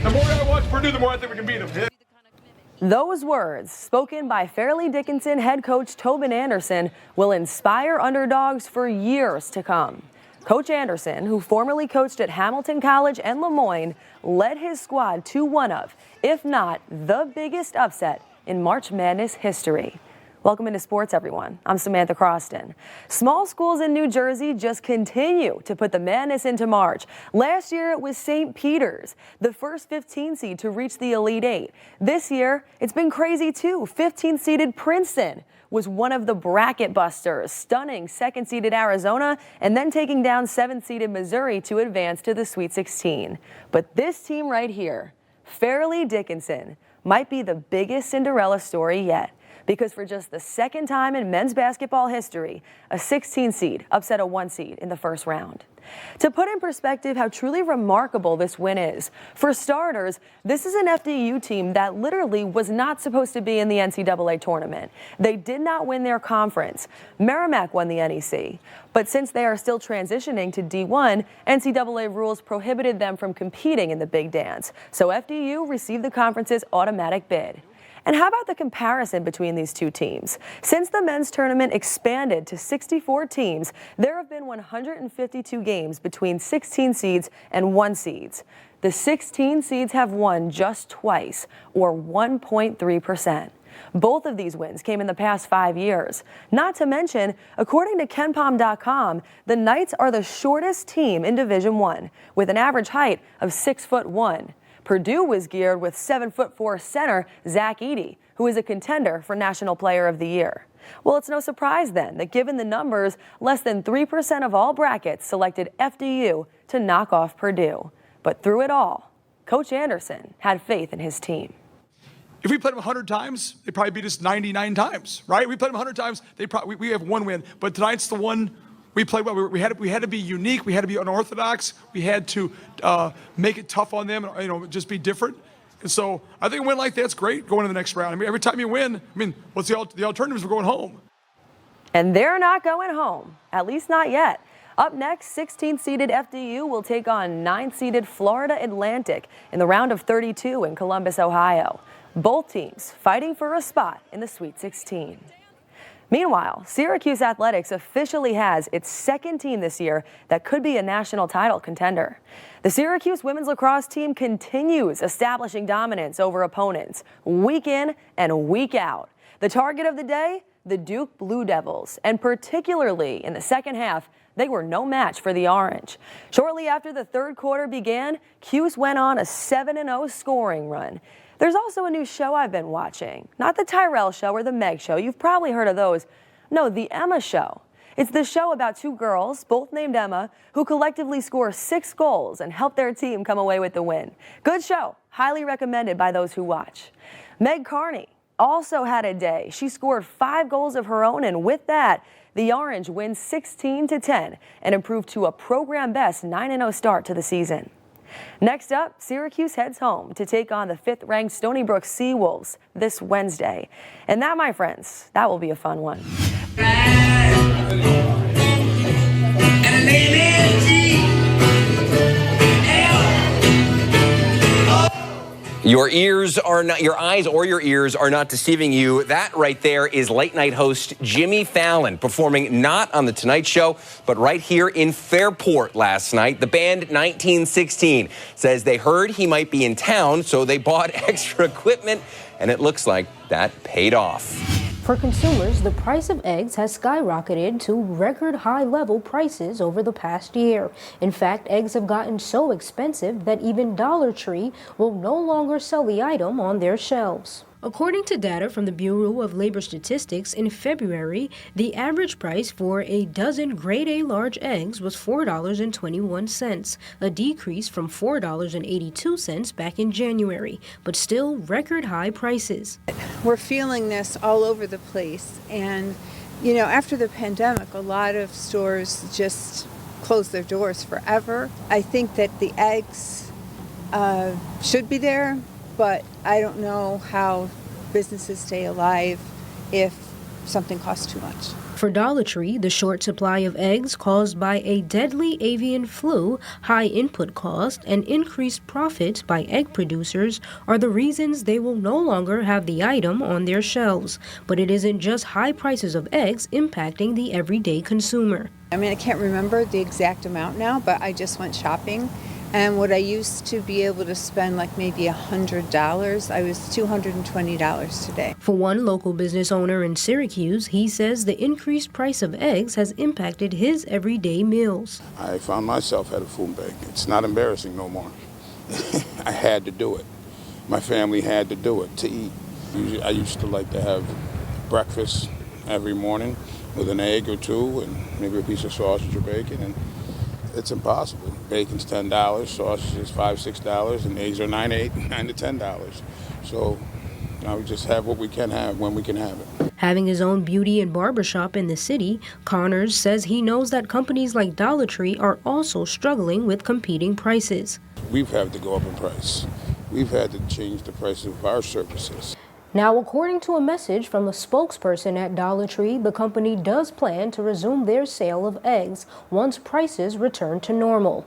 The more I watch Purdue, the more I think we can beat them. Yeah. Those words, spoken by Fairleigh Dickinson head coach Tobin Anderson, will inspire underdogs for years to come. Coach Anderson, who formerly coached at Hamilton College and Lemoyne, led his squad to one of, if not the biggest upset in March Madness history. Welcome into sports, everyone. I'm Samantha Croston. Small schools in New Jersey just continue to put the madness into March. Last year, it was St. Peter's, the first 15 seed to reach the Elite Eight. This year, it's been crazy too. 15-seeded Princeton was one of the bracket busters, stunning second-seeded Arizona and then taking down 7th-seeded Missouri to advance to the Sweet 16. But this team right here, Fairleigh Dickinson, might be the biggest Cinderella story yet. Because for just the second time in men's basketball history, a 16 seed upset a 1 seed in the first round. To put in perspective how truly remarkable this win is, for starters, this is an FDU team that literally was not supposed to be in the NCAA tournament. They did not win their conference. Merrimack won the NEC. But since they are still transitioning to D1, NCAA rules prohibited them from competing in the big dance. So FDU received the conference's automatic bid. And how about the comparison between these two teams? Since the men's tournament expanded to 64 teams, there have been 152 games between 16 seeds and 1 seeds. The 16 seeds have won just twice, or 1.3%. Both of these wins came in the past 5 years. Not to mention, according to KenPom.com, the Knights are the shortest team in Division I, with an average height of 6'1". Purdue was geared with 7'4" center Zach Edey, who is a contender for National Player of the Year. Well, it's no surprise then that given the numbers, less than 3% of all brackets selected FDU to knock off Purdue. But through it all, Coach Anderson had faith in his team. If we played them 100 times, they probably beat us 99 times, right? We played them 100 times, we have 1 win. But tonight's the one. We played well. We had to be unique. We had to be unorthodox. We had to make it tough on them. Just be different. And so I think a win like that's great going to the next round. I mean, every time you win, what's the alternatives? We're going home. And they're not going home, at least not yet. Up next, 16th-seeded FDU will take on 9th-seeded Florida Atlantic in the round of 32 in Columbus, Ohio. Both teams fighting for a spot in the Sweet 16. Meanwhile, Syracuse Athletics officially has its second team this year that could be a national title contender. The Syracuse women's lacrosse team continues establishing dominance over opponents week in and week out. The target of the day, the Duke Blue Devils, and particularly in the second half, they were no match for the Orange. Shortly after the third quarter began, Cuse went on a 7-0 scoring run. There's also a new show I've been watching. Not the Tyrell Show or the Meg Show. You've probably heard of those. No, the Emma Show. It's the show about 2 girls, both named Emma, who collectively score 6 goals and help their team come away with the win. Good show. Highly recommended by those who watch. Meg Carney also had a day. She scored 5 goals of her own, and with that, the Orange wins 16-10 and improved to a program best 9-0 start to the season. Next up, Syracuse heads home to take on the 5th-ranked Stony Brook Seawolves this Wednesday. And that, my friends, that will be a fun one. Your eyes or your ears are not deceiving you. That right there is late night host Jimmy Fallon performing not on The Tonight Show, but right here in Fairport last night. The band 1916 says they heard he might be in town, so they bought extra equipment, and it looks like that paid off. For consumers, the price of eggs has skyrocketed to record high level prices over the past year. In fact, eggs have gotten so expensive that even Dollar Tree will no longer sell the item on their shelves. According to data from the Bureau of Labor Statistics, in February, the average price for a dozen grade A large eggs was $4.21, a decrease from $4.82 back in January, but still record high prices. We're feeling this all over the place, and after the pandemic, a lot of stores just closed their doors forever. I think that the eggs should be there, but I don't know how businesses stay alive if something costs too much. For Dollar Tree, the short supply of eggs caused by a deadly avian flu, high input cost, and increased profits by egg producers are the reasons they will no longer have the item on their shelves. But it isn't just high prices of eggs impacting the everyday consumer. I mean, I can't remember the exact amount now, but I just went shopping. And what I used to be able to spend like maybe $100, I was $220 today. For one local business owner in Syracuse, he says the increased price of eggs has impacted his everyday meals. I found myself at a food bank. It's not embarrassing no more. I had to do it. My family had to do it to eat. I used to like to have breakfast every morning with an egg or two and maybe a piece of sausage or bacon, and it's impossible. Bacon's $10, sausage is $5, $6, and eggs are $9, $8, $9 to $10. So now we just have what we can have when we can have it. Having his own beauty and barbershop in the city, Connors says he knows that companies like Dollar Tree are also struggling with competing prices. We've had to go up in price. We've had to change the price of our services. Now, according to a message from the spokesperson at Dollar Tree, the company does plan to resume their sale of eggs once prices return to normal.